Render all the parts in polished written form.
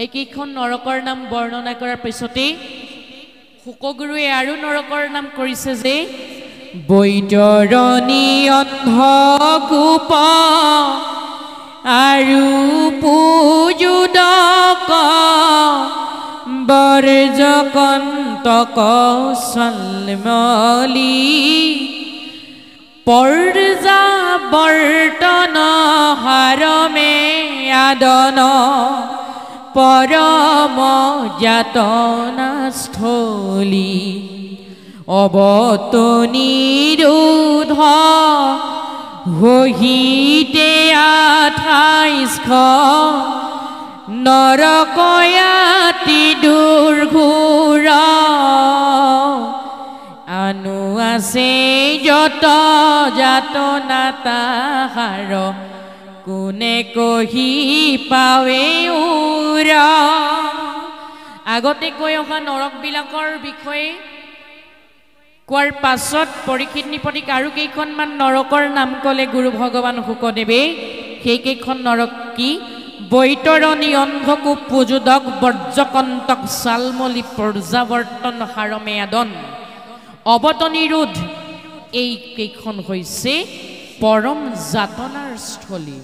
এইকেইখন নৰকৰ নাম বৰ্ণনা কৰাৰ পিছতে শুকগুৰুৱে আৰু নৰকৰ নাম কৰিছে যে বৈতৰণী অন্ধকূপ আৰু পূজুদক বৰ্জকন্তক সলমলি পৰ্যাবৰ্তন হাৰমে আদন পৰম যাতনাস্থলী অৱতনিৰোধ হহিতে 28 নৰকয়াতি দুৰ্ঘোৰ আনু আছে যত যাতনা তাহাৰ কোনে কহি পাৱে উৰা আগতে কৈ অহা নৰকবিলাকৰ বিষয়ে কোৱাৰ পাছত পৰীক্ষিত নিপতিক আৰু কেইখনমান নৰকৰ নাম ক'লে গুৰু ভগৱান শুকদেৱে সেইকেইখন নৰক কি বৈতৰণী অন্ধকূপ পূজুদক বৰ্জকন্তক চালমলি পৰ্যাবৰ্তন হাৰমে আদন অৱতনিৰোধ এইকেইখন হৈছে পৰম যাতনাৰ স্থলী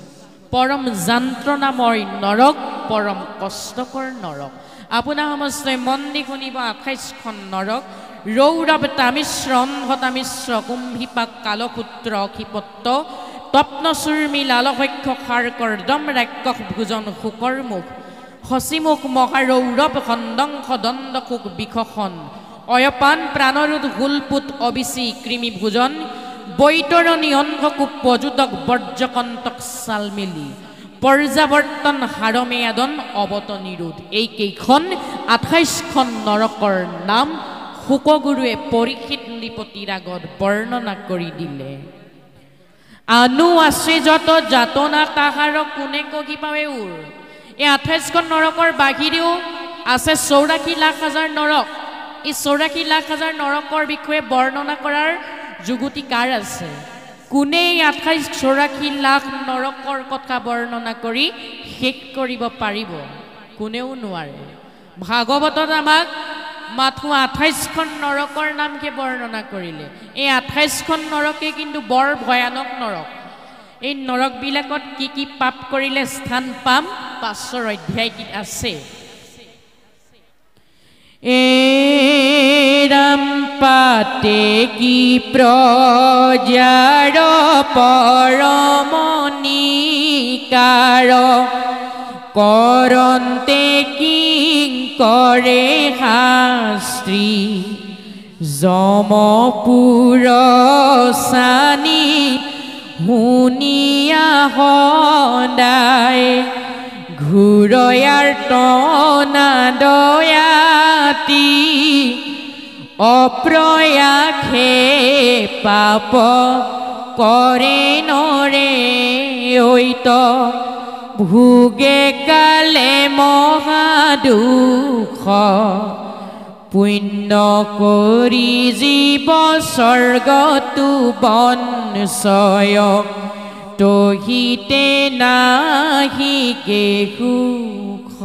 পৰম যন্ত্ৰণাময় নৰক পৰম কষ্টকৰ নৰক আপোনাৰ সমস্তই মন দি শুনিব 28খন নৰক ৰৌৰৱ তামিশ্ৰ অন্ধ তামিশ্ৰ কুম্ভীপাক কালপুত্ৰ অক্ষিপত্ত তপ্নচূৰ্মী লালভক্ষ সাৰকৰ্দম ৰাক্ষস ভোজন শুকৰ মুখ হচিমুখ মহাৰৌৰৱ খণ্ডংশ দণ্ডকোক বিশখন অয়পান প্ৰাণৰোধ হুলপুত অবিচি কৃমি ভোজন বৈতৰণী অন্ধকূপ পজুদক বৰ্জকন্তক চালমেলি পৰ্যাবৰ্তন হাৰমে আদন অৱতনিৰোধ এইকেইখন 28খন নৰকৰ নাম শুকগুৰুৱে পৰীক্ষিত নৃপতিৰ আগত বৰ্ণনা কৰি দিলে আনু আছে যত যাতনা তাহাৰ কোনে কহি পাৱে উৰ এই 28খন নৰকৰ বাহিৰেও আছে 84 লাখ হাজাৰ নৰক এই 84 লাখ হাজাৰ নৰকৰ বিষয়ে বৰ্ণনা কৰাৰ যুগুতি কাৰ আছে কোনে 84 লাখ নৰকৰ কথা বৰ্ণনা কৰি শেষ কৰিব পাৰিব কোনেও নোৱাৰে ভাগৱতত আমাক মাথো 28খন নৰকৰ নামকে বৰ্ণনা কৰিলে এই 28খন নৰকে কিন্তু বৰ ভয়ানক নৰক এই নৰকবিলাকত কি পাপ কৰিলে স্থান পাম 5ৰ অধ্যায়টিত আছে এৰাম পাতে কি প্ৰজাৰ পৰমনিকাৰ কৰন্তে কিং কৰে শাস্ত্ৰী যমপুৰ সানি শুনিয়া সদায় ঘূৰয়াৰ টনা দয়াতি অপ্ৰয়াসে পাপ কৰে নৰে ঐত ভোগে কালে মহাদুখ পুণ্য কৰি জীৱ স্বৰ্গতো বনচয় তহিতে নাহিকে সুখ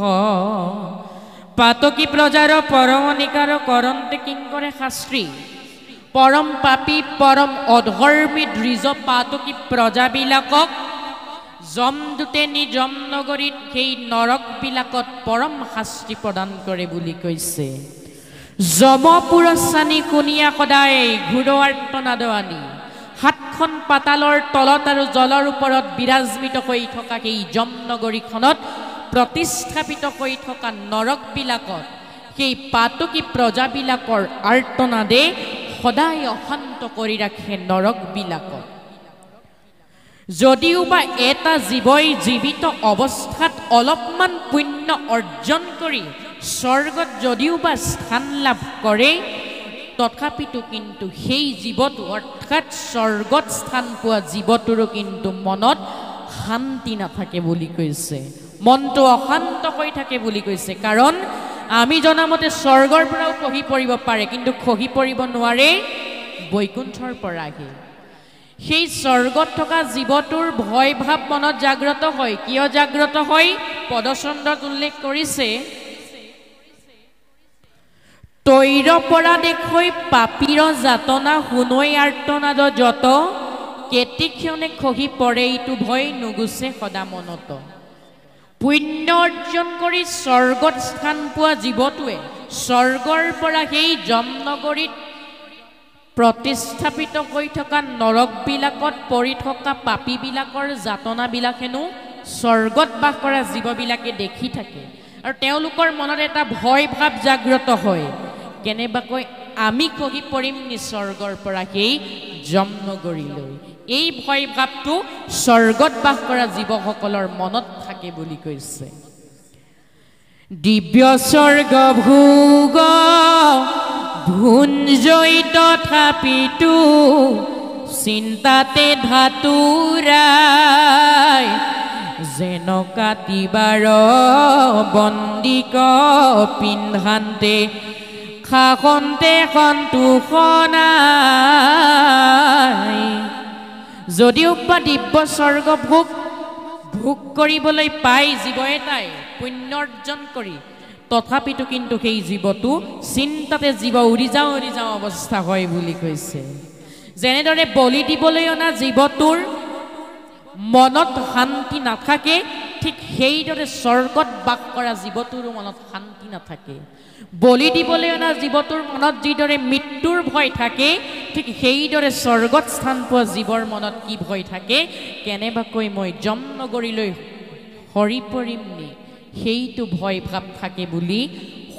পাতকী প্ৰজাৰ পৰমনিকাৰ কৰন্তে কিং কৰে শাস্ত্ৰী পৰম পাপী পৰম অধৰ্মী দ্বিজ পাতকী প্ৰজাবিলাকক যমদূতে নি যমনগৰীত সেই নৰকবিলাকত পৰম শাস্তি প্ৰদান কৰে বুলি কৈছে যমপুৰস্থানী শুনিয়া সদায় ঘূৰৱাৰ্তনাদৱানী 7খন পাতালৰ তলত আৰু জলৰ ওপৰত বিৰাজমিত হৈ থকা সেই যমনগৰীখনত প্ৰতিষ্ঠাপিত হৈ থকা নৰকবিলাকত সেই পাতকী প্ৰজাবিলাকৰ আৰ্তনাদে সদায় অশান্ত কৰি ৰাখে নৰকবিলাকত যদিওবা এটা জীৱই জীৱিত অৱস্থাত অলপমান পুণ্য অৰ্জন কৰি স্বৰ্গত যদিওবা স্থান লাভ কৰে তথাপিতো কিন্তু সেই জীৱটো অৰ্থাৎ স্বৰ্গত স্থান পোৱা জীৱটোৰো কিন্তু মনত শান্তি নাথাকে বুলি কৈছে মনটো অশান্ত হৈ থাকে বুলি কৈছে কাৰণ আমি জনামতে স্বৰ্গৰ পৰাও খহি পৰিব পাৰে কিন্তু খহি পৰিব নোৱাৰে বৈকুণ্ঠৰ পৰাহে সেই স্বৰ্গত থকা জীৱটোৰ ভয় ভাৱ মনত জাগ্ৰত হয় কিয় জাগ্ৰত হয় পদচন্দত উল্লেখ কৰিছে তৈৰ পৰা দেখৈ পাপীৰ যাতনা শুনৈ আৰ্তনাদ যত কেতিক্ষণে খহি পৰে ইটো ভয় নুগুছে সদা মনত পুণ্য অৰ্জন কৰি স্বৰ্গত স্থান পোৱা জীৱটোৱে স্বৰ্গৰ পৰা সেই যমনগৰীত প্ৰতিস্থাপিত হৈ থকা নৰকবিলাকত পৰি থকা পাপীবিলাকৰ যাতনাবিলাক হেনো স্বৰ্গত বাস কৰা জীৱবিলাকে দেখি থাকে আৰু তেওঁলোকৰ মনত এটা ভয় ভাৱ জাগ্ৰত হয় কেনেবাকৈ আমি খহি পৰিম নি স্বৰ্গৰ পৰা সেই যমনগৰীলৈ এই ভয় ভাৱটো স্বৰ্গত বাস কৰা জীৱসকলৰ মনত থাকে বুলি কৈছে দিব্য স্বৰ্গ ভোগ ভুঞ্জয় তথাপিতো চিন্তাতে ধাতুৰাই যেন কাটিবাৰ বন্দিক পিন্ধান্তে খাখন্তে সন্তোষ নাই যদিও বা দিব্য স্বৰ্গ ভোগ কৰিবলৈ পাই জীৱ এটাই পুণ্য অৰ্জন কৰি তথাপিতো কিন্তু সেই জীৱটো চিন্তাতে জীৱ উৰি যাওঁ অৱস্থা হয় বুলি কৈছে যেনেদৰে বলি দিবলৈ অনা জীৱটোৰ মনত শান্তি নাথাকে ঠিক সেইদৰে স্বৰ্গত বাস কৰা জীৱটোৰ মনত শান্তি নাথাকে বলি দিবলৈ অনা জীৱটোৰ মনত যিদৰে মৃত্যুৰ ভয় থাকে ঠিক সেইদৰে স্বৰ্গত স্থান পোৱা জীৱৰ মনত কি ভয় থাকে কেনেবাকৈ মই যমনগৰীলৈ সৰি পৰিম নি সেইটো ভয় ভাৱ থাকে বুলি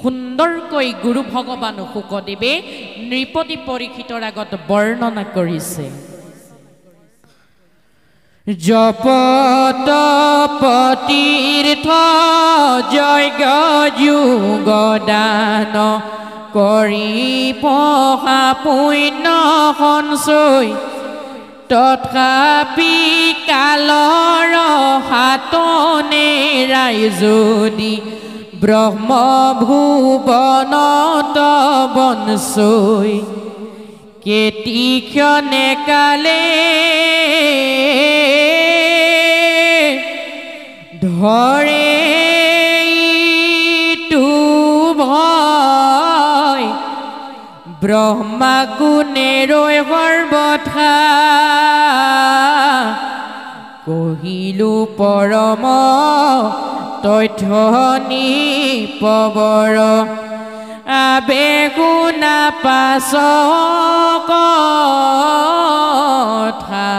সুন্দৰকৈ গুৰু ভগৱান শুকদেৱে নৃপতি পৰীক্ষিতৰ আগত বৰ্ণনা কৰিছে জপ তপ তীৰ্থ যজ্ঞ যোগ দান কৰি পহা পুণ্য সঞ্চয় তথাপি কালৰ হাতনে ৰাইজদি ব্ৰহ্ম ভুৱনত বনচৈ কেতিক্ষণে কালে ধৰে ইটো ভয় ব্ৰহ্মা গুণেৰৈ সৰ্বথা কহিলো পৰম তথ্য নিপবৰ আবেগুণা পাছ কথা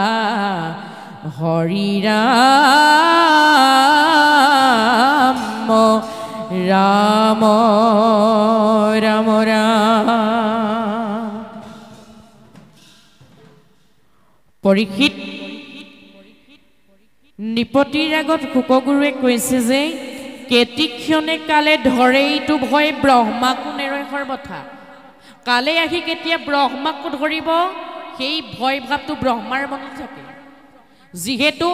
হৰি ৰাম ৰাম ৰাম ৰাম পৰীক্ষিত নৃপতিৰ আগত শুকগুৰুৱে কৈছে যে কেতিক্ষণে কালে ধৰে এইটো ভয় ব্ৰহ্মাকো নেৰয় সৰ্বথা কালে আহি কেতিয়া ব্ৰহ্মাকো ধৰিব সেই ভয় ভাৱটো ব্ৰহ্মাৰ মনত থাকে যিহেতু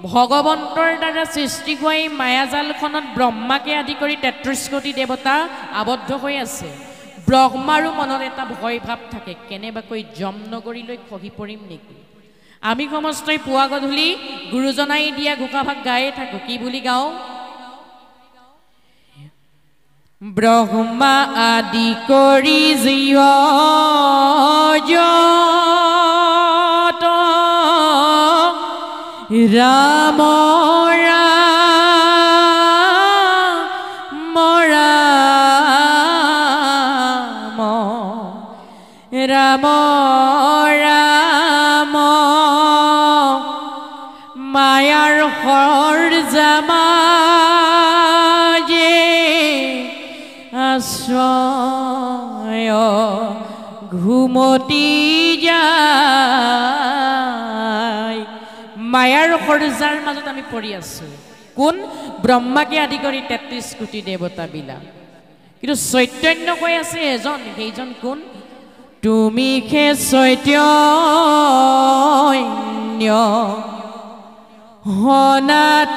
ভগৱন্তৰ দ্বাৰা সৃষ্টি হোৱা এই মায়াজালখনত ব্ৰহ্মাকে আদি কৰি ৩৩ কোটি দেৱতা আবদ্ধ হৈ আছে ব্ৰহ্মাৰো মনত এটা ভয় ভাৱ থাকে কেনেবাকৈ যমনগৰীলৈ খহি পৰিম নেকি আমি সমস্তই পুৱা গধূলি গুৰুজনাই দিয়া ঘোষাভাগ গায়ে থাকো কি বুলি গাওঁ ব্ৰহ্মা আদি কৰি জীৱ যত ৰাম ৰাম ৰাম ৰাম ৰাম মায়াৰ হৰ জামাজে আশ্ৰয় ঘুমতি যায় মায়াৰ সৰজাৰ মাজত আমি পৰি আছো কোন ব্ৰহ্মাকে আদি কৰি ৩৩ কোটি দেৱতাবিলাক কিন্তু চৈতন্য কৈ আছে এজন সেইজন কোন তুমি খে চৈতন্য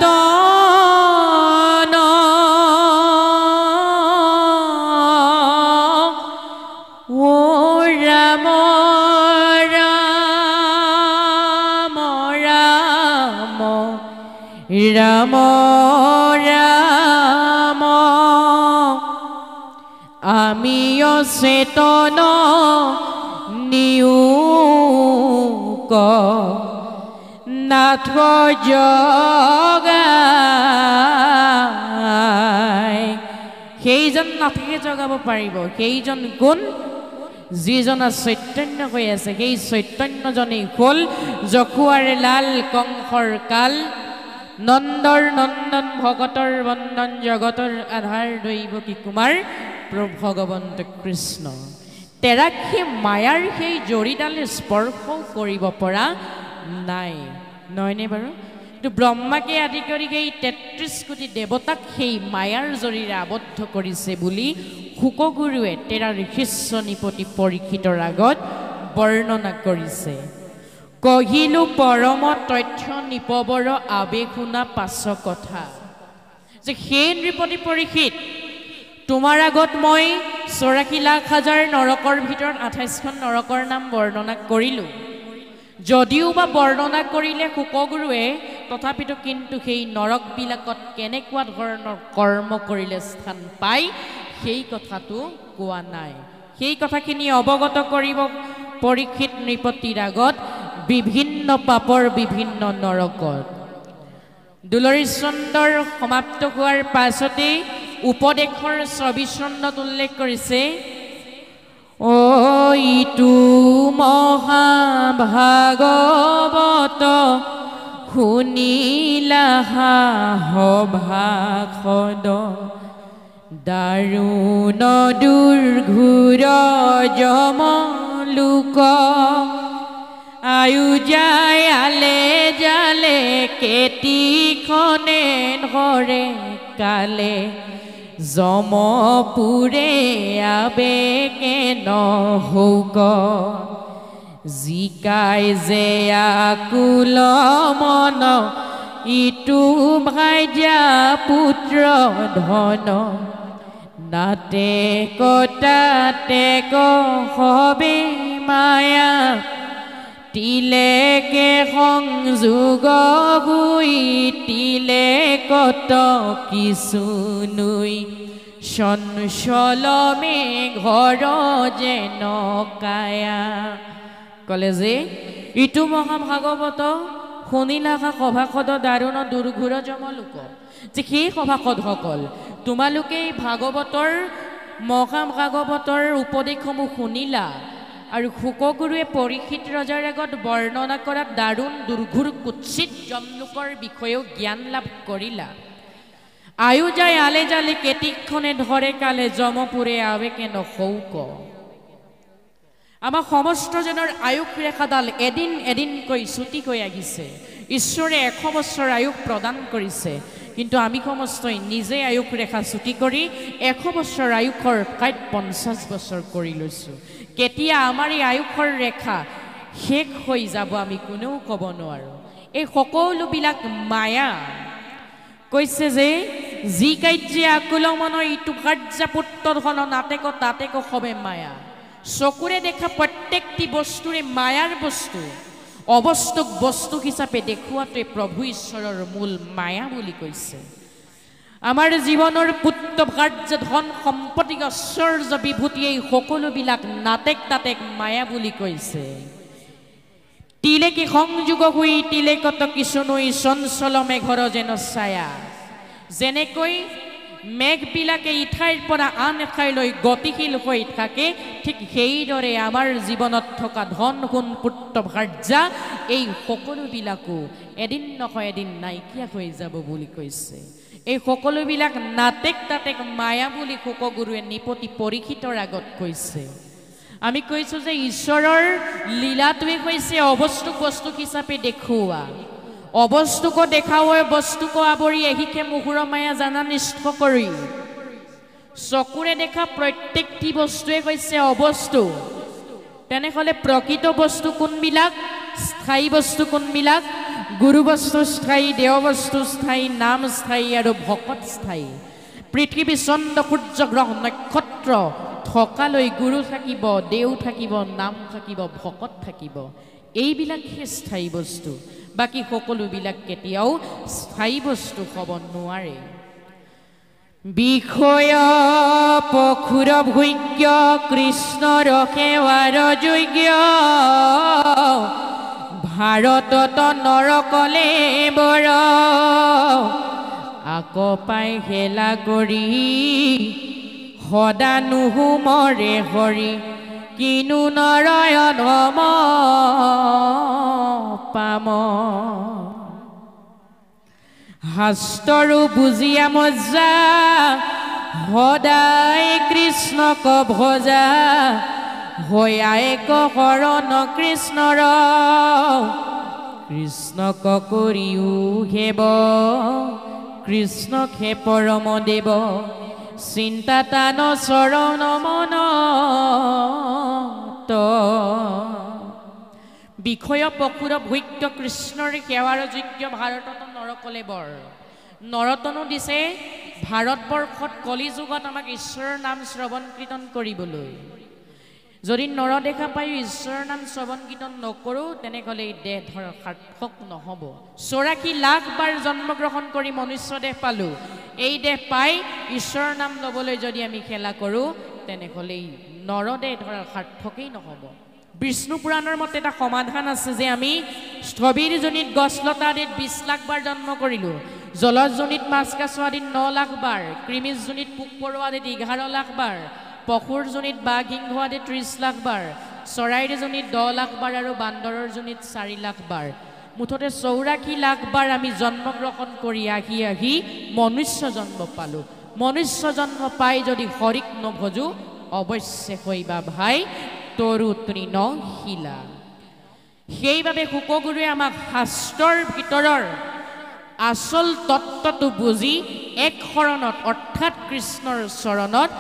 সনাতন ও ৰাম ৰাম আমি অচেতন নিয়োগ নাথ জগাই সেইজন নাথে জগাব পাৰিব সেইজন কোন যিজন চৈতন্য হৈ আছে সেই চৈতন্যজনেই হ'ল যখুৱাৰে লাল কংসৰ কাল নন্দৰ নন্দন ভগতৰ বন্দন জগতৰ আধাৰ দৈৱ কি কুমাৰ প্ৰভু ভগৱন্ত কৃষ্ণ তেৰাক্ষী মায়াৰ সেই জৰিডালে স্পৰ্শ কৰিব পৰা নাই নহয়নে বাৰু কিন্তু ব্ৰহ্মাকে আদি কৰি সেই ৩৩ কোটি দেৱতাক সেই মায়াৰ জৰিৰে আবদ্ধ কৰিছে বুলি শুকগুৰুৱে তেৰা ঋষিস্ব নিপতি পৰীক্ষিতৰ আগত বৰ্ণনা কৰিছে কহিলো পৰম তথ্য নিপবৰ আবেগ শুনা পাছ কথা যে সেই নৃপতি পৰীক্ষিত তোমাৰ আগত মই ৮৪,০০,০০০ নৰকৰ ভিতৰত ২৮খন নৰকৰ নাম বৰ্ণনা কৰিলোঁ যদিও বা বৰ্ণনা কৰিলে শুকগুৰুৱে তথাপিতো কিন্তু সেই নৰকবিলাকত কেনেকুৱা ধৰণৰ কৰ্ম কৰিলে স্থান পায় সেই কথাটো কোৱা নাই সেই কথাখিনি অৱগত কৰিব পৰীক্ষিত নৃপতিৰ আগত বিভিন্ন পাপৰ বিভিন্ন নৰকত দুলৰী চন্দৰ সমাপ্ত হোৱাৰ পাছতেই উপদেশৰ ২৪ চন্দত উল্লেখ কৰিছে ও ইটো মহাভাগৱত শুনিলা ভাষণ দাৰুণ দুৰ্ঘোৰ যমলোক আয়ু যায় আলে জালে কেতিখনে ধৰে কালে যমপুৰে আবেগে নহৌক জিকাই যে আকুল মন ইটো ভাইজা পুত্ৰ ধন নাতে কটাতে কবে মায়া তিলেকে সংযোগ গুই তিলে কত কিছু নুই চঞ্চলমে ঘৰ যেন কায়া কলে যে ইটো মহাভাগৱত শুনিলা সভাসদ দাৰুণ দুৰ্ঘোৰ যমলোক যে সেই সভাসদসকল তোমালোকে ভাগৱতৰ মহাভাগৱতৰ উপদেশসমূহ শুনিলা আৰু শুকগুৰুৱে পৰীক্ষিত ৰজাৰ আগত বৰ্ণনা কৰা দাৰুণ দুৰ্ঘোৰ কুৎসিত যমলোকৰ বিষয়েও জ্ঞান লাভ কৰিলা আয়ু যায় আলে জালে কেতিখনে ধৰে কালে যমপুৰে আবেগে নহৌক আমাৰ সমস্তজনৰ আয়ুস ৰেখাডাল এদিন এদিনকৈ ছুটি হৈ আহিছে ঈশ্বৰে ১০০ বছৰ আয়ুস প্ৰদান কৰিছে কিন্তু আমি সমস্তই নিজে আয়ুস ৰেখা ছুটি কৰি ১০০ বছৰ আয়ুসৰ ঠাইত ৫০ বছৰ কৰি লৈছোঁ কেতিয়া আমাৰ এই আয়ুসৰ ৰেখা শেষ হৈ যাব আমি কোনেও ক'ব নোৱাৰোঁ এই সকলোবিলাক মায়া কৈছে যে যি কাৰ্যে আকুল মন ইটো কাৰ্যা পুত্ৰ ধন নাতেক তাতেক সবে মায়া চকুৰে দেখা প্ৰত্যেকটি বস্তুৰে মায়াৰ বস্তু অবস্তুক বস্তু হিচাপে দেখুৱাটোৱে প্ৰভু ঈশ্বৰৰ মূল মায়া বুলি কৈছে আমাৰ জীৱনৰ পুত্ৰ কাৰ্য ধন সম্পত্তি ঐশ্বৰ্য বিভূতি এই সকলোবিলাক নাতেক তাতেক মায়া বুলি কৈছে তিলেকে সংযোগ হৈ তিলেকত কিছু নৈ চঞ্চল মেঘৰ যেন ছায়া যেনেকৈ মেঘবিলাকে ইঠাইৰ পৰা আন এঠাইলৈ গতিশীল হৈ থাকে ঠিক সেইদৰে আমাৰ জীৱনত থকা ধন গুণ পুত্ৰ ভাৰ্যা এই সকলোবিলাকো এদিন নহয় এদিন নাইকিয়া হৈ যাব বুলি কৈছে এই সকলোবিলাক নাতেক তাতেক মায়া বুলি শুকগুৰুৱে নিপতি পৰীক্ষিতৰ আগত কৈছে আমি কৈছোঁ যে ঈশ্বৰৰ লীলাটোৱে হৈছে অবস্তুক বস্তু হিচাপে দেখুওৱা অবস্তুক দেখাওয়া বস্তুক আবৰি এহিকে মুহুৰ মায়া জানা নিষ্ঠ কৰি চকুৰে দেখা প্ৰত্যেকটি বস্তুৱে হৈছে অবস্তু তেনেহলে প্ৰকৃত বস্তু কোনবিলাক স্থায়ী বস্তু কোনবিলাক গুৰু বস্তু স্থায়ী দেৱ বস্তু স্থায়ী নাম স্থায়ী আৰু ভকত স্থায়ী পৃথিৱী চন্দ্ৰ সূৰ্য গ্ৰহ নক্ষত্ৰ থকালৈ গুৰু থাকিব দেউ থাকিব নাম থাকিব ভকত থাকিব এইবিলাকহে স্থায়ী বস্তু বাকি সকলোবিলাক কেতিয়াও স্থায়ী বস্তু হ'ব নোৱাৰে বিষয় পখুৰ ভোগ্য কৃষ্ণৰ সেৱাৰ যোগ্য ভাৰতত নৰকলে বৰ আকৌ পাই হেলা কৰি সদা নুহুমৰে হৰি কিনু নৰয়ন পাম শাস্ত্ৰৰো বুজিয়া মজ্জা সদায় কৃষ্ণক ভজা হয়া এক শৰণ কৃষ্ণৰ কৃষ্ণক কৰিও হেব কৃষ্ণকে পৰম দেৱ চিন্তা তান চৰণ মন বিষয় পখুৰ ভোগ্য কৃষ্ণৰ সেৱাৰ যোগ্য ভাৰতত নৰকলে বৰ নৰতনো দিছে ভাৰতবৰ্ষত কলিযুগত আমাক ঈশ্বৰৰ নাম শ্ৰৱণ কীৰ্তন কৰিবলৈ যদি নৰ দেখা পাই ঈশ্বৰৰ নাম শ্ৰৱণ কীৰ্তন নকৰোঁ তেনেহ'লে এই দেহ ধৰ সাৰ্থক নহ'ব 84 লাখ বাৰ জন্মগ্ৰহণ কৰি মনুষ্য দেহ পালোঁ এই দেহ পাই ঈশ্বৰৰ নাম ল'বলৈ যদি আমি খেলা কৰোঁ তেনেহ'লে নৰদেহ ধৰ সাৰ্থকেই নহ'ব বিষ্ণু পুৰাণৰ মতে এটা সমাধান আছে যে আমি স্থবিৰ জনিত গছলতা আদিত 20 লাখ বাৰ জন্ম কৰিলোঁ জলজ জনিত মাছ কাছ আদিত 9 লাখ বাৰ কৃমিজ জনিত পোক পৰুৱা আদিত 11 লাখ বাৰ পশুৰ জনিত বাঘ সিংহ আদিত 30 লাখ বাৰ চৰাইৰ জনিত 10 লাখ বাৰ আৰু বান্দৰৰ জনিত 4 লাখ বাৰ মুঠতে 84 লাখ বাৰ আমি জন্মগ্ৰহণ কৰি আহি আহি মনুষ্য জন্ম পালোঁ মনুষ্য জন্ম পাই যদি হৰিক নভজো অৱশ্যে হইবা ভাই তৰু তৃণ শিলা সেইবাবে শুকগুৰুৱে আমাক শাস্ত্ৰৰ ভিতৰৰ আচল তত্ত্বটো বুজি এক শৰণত অৰ্থাৎ কৃষ্ণৰ চৰণত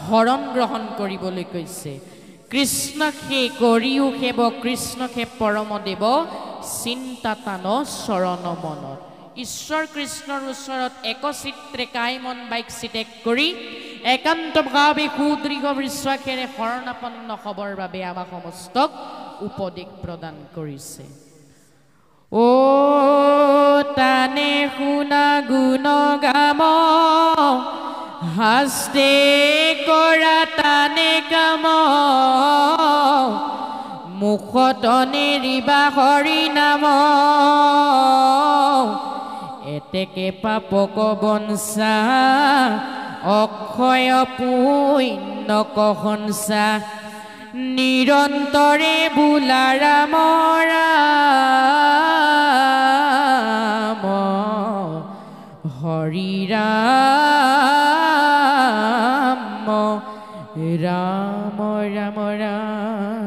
শৰণ গ্ৰহণ কৰিবলৈ কৈছে কৃষ্ণকে কৰিও সেৱ কৃষ্ণকে পৰম দেৱ চিন্তা তান চৰণ মনত ঈশ্বৰ কৃষ্ণৰ ওচৰত একচিত্ৰে কায় মন বাইক চিতেক কৰি একান্ত ভাৱে সুদৃঢ় বিশ্বাসেৰে শৰণাপন্ন হ'বৰ বাবে আমাক সমস্তক উপদেশ প্ৰদান কৰিছে ও তানে শুনা গুণ গাম হাস্তে কৰা তানে কাম মুখত নেৰিবা হৰি নাম এতেকে পাপক বনচা অক্ষয় পুণ্যক হংসা নিৰন্তৰে বোলা ৰাম ৰাম হৰি ৰাম ৰাম ৰাম ৰাম